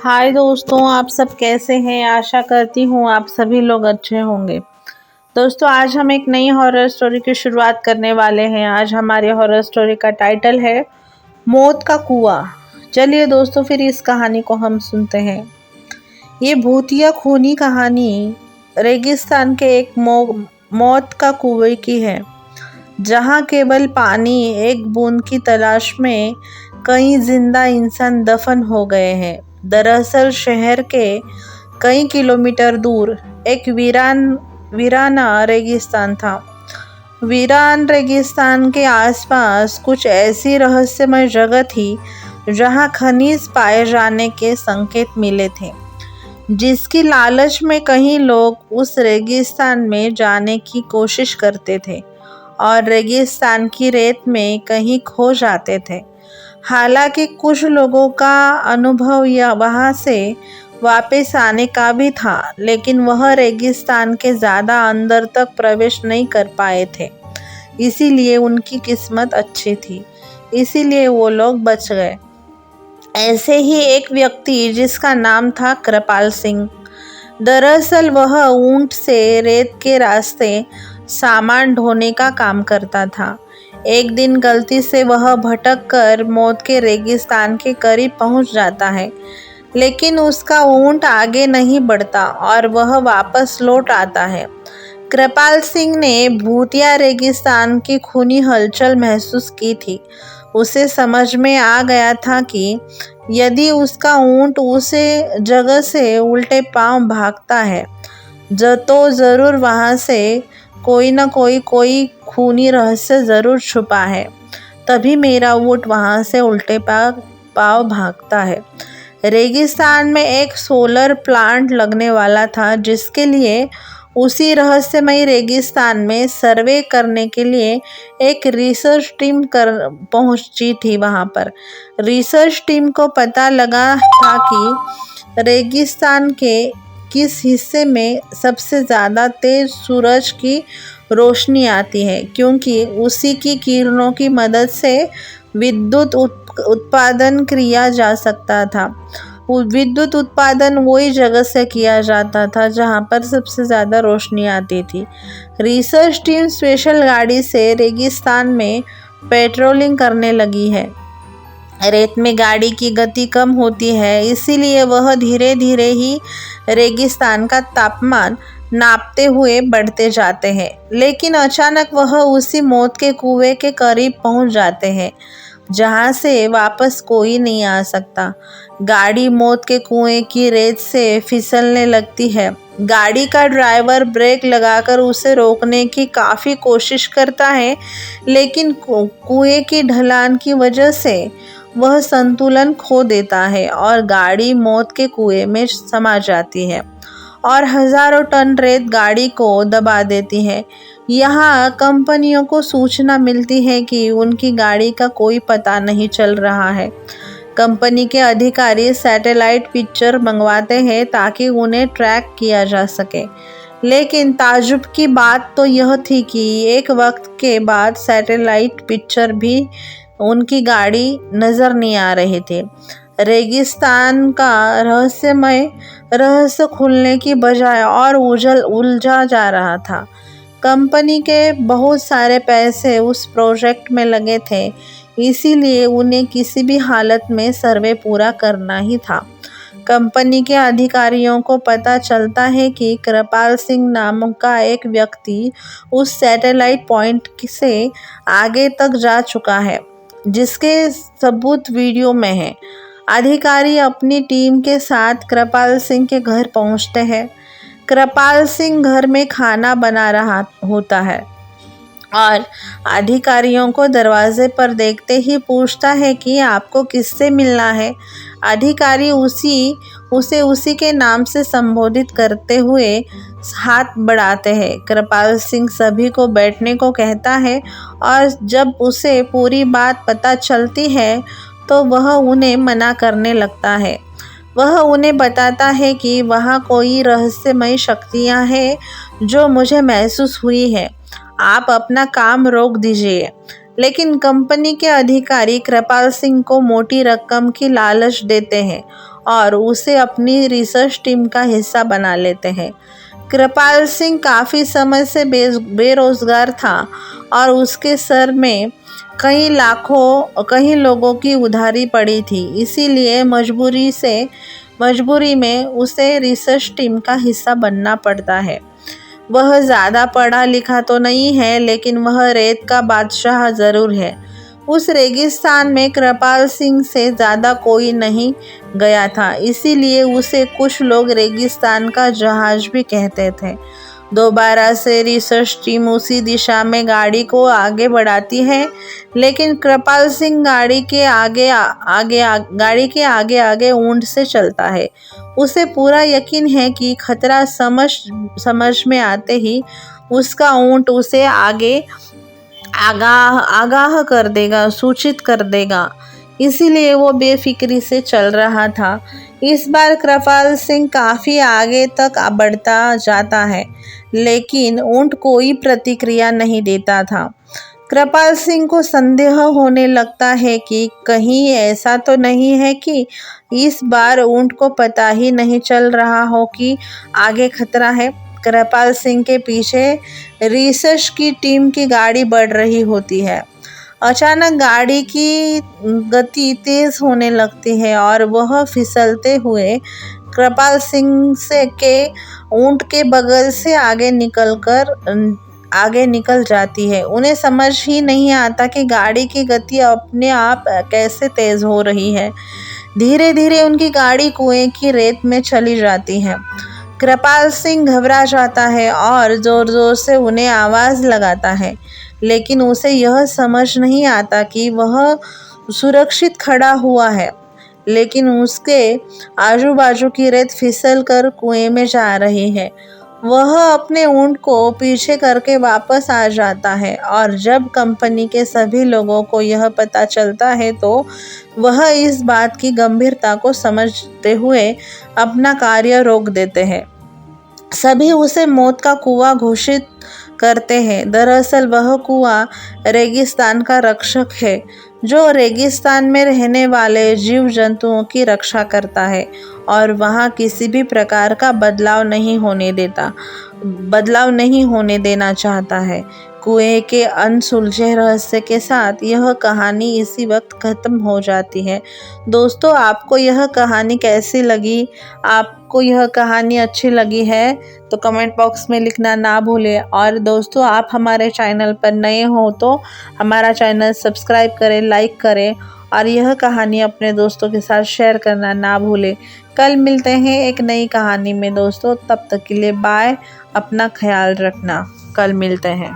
हाय दोस्तों, आप सब कैसे हैं। आशा करती हूँ आप सभी लोग अच्छे होंगे। दोस्तों, आज हम एक नई हॉरर स्टोरी की शुरुआत करने वाले हैं। आज हमारी हॉरर स्टोरी का टाइटल है मौत का कुआं। चलिए दोस्तों, फिर इस कहानी को हम सुनते हैं। ये भूतिया खूनी कहानी रेगिस्तान के एक मौत का कुएं की है, जहाँ केवल पानी एक बूंद की तलाश में कई जिंदा इंसान दफन हो गए हैं। दरअसल शहर के कई किलोमीटर दूर एक वीराना रेगिस्तान था। वीरान रेगिस्तान के आसपास कुछ ऐसी रहस्यमय जगह थी जहां खनिज पाए जाने के संकेत मिले थे, जिसकी लालच में कई लोग उस रेगिस्तान में जाने की कोशिश करते थे और रेगिस्तान की रेत में कहीं खो जाते थे। हालांकि कुछ लोगों का अनुभव या वहां से वापस आने का भी था, लेकिन वह रेगिस्तान के ज़्यादा अंदर तक प्रवेश नहीं कर पाए थे। इसीलिए उनकी किस्मत अच्छी थी, इसीलिए वो लोग बच गए। ऐसे ही एक व्यक्ति जिसका नाम था कृपाल सिंह। दरअसल वह ऊंट से रेत के रास्ते सामान ढोने का काम करता था। एक दिन गलती से वह भटक कर मौत के रेगिस्तान के करीब पहुंच जाता है, लेकिन उसका ऊंट आगे नहीं बढ़ता और वह वापस लौट आता है। कृपाल सिंह ने भूतिया रेगिस्तान की खूनी हलचल महसूस की थी। उसे समझ में आ गया था कि यदि उसका ऊंट उसे जगह से उल्टे पांव भागता है तो ज़रूर वहाँ से कोई ना कोई खूनी रहस्य ज़रूर छुपा है। तभी मेरा ऊंट वहाँ से उल्टे पांव भागता है। रेगिस्तान में एक सोलर प्लांट लगने वाला था, जिसके लिए उसी रहस्यमय रेगिस्तान में सर्वे करने के लिए एक रिसर्च टीम पहुंची थी। वहां पर रिसर्च टीम को पता लगा था कि रेगिस्तान के किस हिस्से में सबसे ज़्यादा तेज सूरज की रोशनी आती है, क्योंकि उसी की किरणों की मदद से विद्युत उत्पादन किया जा सकता था। विद्युत उत्पादन वही जगह से किया जाता था जहां पर सबसे ज़्यादा रोशनी आती थी। रिसर्च टीम स्पेशल गाड़ी से रेगिस्तान में पेट्रोलिंग करने लगी है। रेत में गाड़ी की गति कम होती है, इसीलिए वह धीरे धीरे ही रेगिस्तान का तापमान नापते हुए बढ़ते जाते हैं। लेकिन अचानक वह उसी मौत के कुएं के करीब पहुंच जाते हैं, जहां से वापस कोई नहीं आ सकता। गाड़ी मौत के कुएं की रेत से फिसलने लगती है। गाड़ी का ड्राइवर ब्रेक लगाकर उसे रोकने की काफ़ी कोशिश करता है, लेकिन कुएं की ढलान की वजह से वह संतुलन खो देता है और गाड़ी मौत के कुएं में समा जाती है और हजारों टन रेत गाड़ी को दबा देती है। यहाँ कंपनियों को सूचना मिलती है कि उनकी गाड़ी का कोई पता नहीं चल रहा है। कंपनी के अधिकारी सैटेलाइट पिक्चर मंगवाते हैं ताकि उन्हें ट्रैक किया जा सके, लेकिन ताज्जुब की बात तो यह थी कि एक वक्त के बाद सैटेलाइट पिक्चर भी उनकी गाड़ी नज़र नहीं आ रहे थे। रेगिस्तान का रहस्य खुलने की बजाय और उलझा जा रहा था। कंपनी के बहुत सारे पैसे उस प्रोजेक्ट में लगे थे, इसीलिए उन्हें किसी भी हालत में सर्वे पूरा करना ही था। कंपनी के अधिकारियों को पता चलता है कि कृपाल सिंह नाम का एक व्यक्ति उस सैटेलाइट पॉइंट से आगे तक जा चुका है, जिसके सबूत वीडियो में है। अधिकारी अपनी टीम के साथ कृपाल सिंह के घर पहुंचते हैं। कृपाल सिंह घर में खाना बना रहा होता है और अधिकारियों को दरवाजे पर देखते ही पूछता है कि आपको किससे मिलना है। अधिकारी उसे उसी के नाम से संबोधित करते हुए हाथ बढ़ाते हैं। कृपाल सिंह सभी को बैठने को कहता है और जब उसे पूरी बात पता चलती है तो वह उन्हें मना करने लगता है। वह उन्हें बताता है कि वहाँ कोई रहस्यमय शक्तियाँ हैं जो मुझे महसूस हुई है, आप अपना काम रोक दीजिए। लेकिन कंपनी के अधिकारी कृपाल सिंह को मोटी रकम की लालच देते हैं और उसे अपनी रिसर्च टीम का हिस्सा बना लेते हैं। कृपाल सिंह काफ़ी समय से बेरोजगार था और उसके सर में कई लोगों की उधारी पड़ी थी, इसीलिए मजबूरी में उसे रिसर्च टीम का हिस्सा बनना पड़ता है। वह ज़्यादा पढ़ा लिखा तो नहीं है, लेकिन वह रेत का बादशाह ज़रूर है। उस रेगिस्तान में कृपाल सिंह से ज़्यादा कोई नहीं गया था, इसीलिए उसे कुछ लोग रेगिस्तान का जहाज भी कहते थे। दोबारा से रिसर्च टीम उसी दिशा में गाड़ी को आगे बढ़ाती है, लेकिन कृपाल सिंह गाड़ी के आगे आगे ऊंट से चलता है। उसे पूरा यकीन है कि खतरा समझ में आते ही उसका ऊंट उसे आगाह कर देगा, सूचित कर देगा। इसीलिए वो बेफिक्री से चल रहा था। इस बार कृपाल सिंह काफ़ी आगे तक बढ़ता जाता है, लेकिन ऊंट कोई प्रतिक्रिया नहीं देता था। कृपाल सिंह को संदेह होने लगता है कि कहीं ऐसा तो नहीं है कि इस बार ऊंट को पता ही नहीं चल रहा हो कि आगे खतरा है। कृपाल सिंह के पीछे रिसर्च की टीम की गाड़ी बढ़ रही होती है। अचानक गाड़ी की गति तेज होने लगती है और वह फिसलते हुए कृपाल सिंह के ऊंट के बगल से आगे निकल जाती है। उन्हें समझ ही नहीं आता कि गाड़ी की गति अपने आप कैसे तेज हो रही है। धीरे धीरे उनकी गाड़ी कुएं की रेत में चली जाती है। कृपाल सिंह घबरा जाता है और जोर जोर से उन्हें आवाज़ लगाता है, लेकिन उसे यह समझ नहीं आता कि वह सुरक्षित खड़ा हुआ है, लेकिन उसके आजू बाजू की रेत फिसल कर कुएं में जा रही है। वह अपने ऊंट को पीछे करके वापस आ जाता है और जब कंपनी के सभी लोगों को यह पता चलता है तो वह इस बात की गंभीरता को समझते हुए अपना कार्य रोक देते हैं। सभी उसे मौत का कुआं घोषित करते हैं। दरअसल वह कुआं रेगिस्तान का रक्षक है, जो रेगिस्तान में रहने वाले जीव जंतुओं की रक्षा करता है और वहाँ किसी भी प्रकार का बदलाव नहीं होने देना चाहता है। कुएं के अनसुलझे रहस्य के साथ यह कहानी इसी वक्त खत्म हो जाती है। दोस्तों, आपको यह कहानी कैसी लगी? आपको यह कहानी अच्छी लगी है तो कमेंट बॉक्स में लिखना ना भूलें। और दोस्तों, आप हमारे चैनल पर नए हो तो हमारा चैनल सब्सक्राइब करें, लाइक करें और यह कहानी अपने दोस्तों के साथ शेयर करना ना भूलें। कल मिलते हैं एक नई कहानी में दोस्तों। तब तक के लिए बाय। अपना ख्याल रखना। कल मिलते हैं।